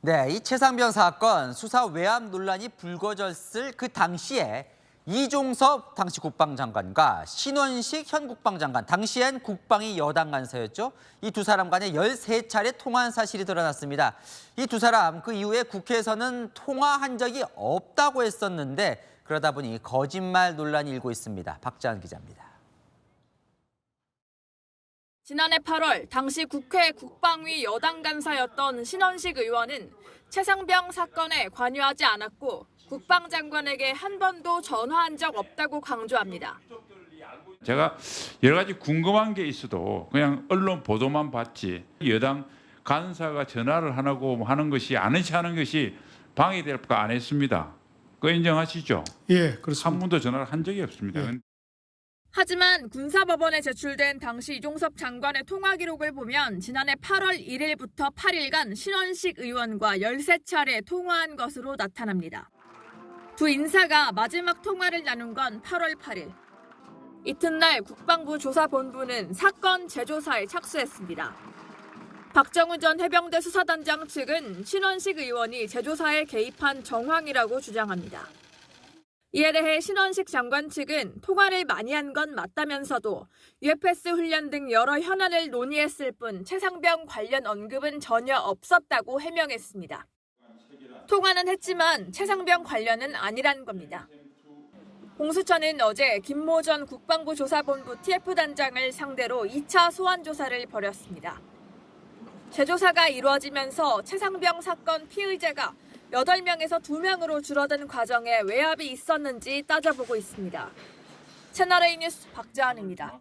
네, 이 최상병 사건 수사 외압 논란이 불거졌을 그 당시에 이종섭 당시 국방장관과 신원식 현 국방장관, 당시엔 국방위 여당 간사였죠. 이 두 사람 간에 13차례 통화한 사실이 드러났습니다. 이 두 사람 그 이후에 국회에서는 통화한 적이 없다고 했었는데 그러다 보니 거짓말 논란이 일고 있습니다. 박자은 기자입니다. 지난해 8월 당시 국회 국방위 여당 간사였던 신원식 의원은 최상병 사건에 관여하지 않았고 국방장관에게 한 번도 전화한 적 없다고 강조합니다. 제가 여러 가지 궁금한 게 있어도 그냥 언론 보도만 봤지 여당 간사가 전화를 하고 하는 것이 아는지 하는 것이 방해될까 안 했습니다. 그거 인정하시죠? 예, 그렇습니다. 한 번도 전화를 한 적이 없습니다. 예. 하지만 군사법원에 제출된 당시 이종섭 장관의 통화 기록을 보면 지난해 8월 1일부터 8일간 신원식 의원과 13차례 통화한 것으로 나타납니다. 두 인사가 마지막 통화를 나눈 건 8월 8일. 이튿날 국방부 조사본부는 사건 재조사에 착수했습니다. 박정우 전 해병대 수사단장 측은 신원식 의원이 재조사에 개입한 정황이라고 주장합니다. 이에 대해 신원식 장관 측은 통화를 많이 한 건 맞다면서도 UFS 훈련 등 여러 현안을 논의했을 뿐 최상병 관련 언급은 전혀 없었다고 해명했습니다. 통화는 했지만 최상병 관련은 아니란 겁니다. 공수처는 어제 김모 전 국방부 조사본부 TF단장을 상대로 2차 소환 조사를 벌였습니다. 재조사가 이루어지면서 최상병 사건 피의자가 8명에서 2명으로 줄어든 과정에 외압이 있었는지 따져보고 있습니다. 채널A 뉴스 박자은입니다.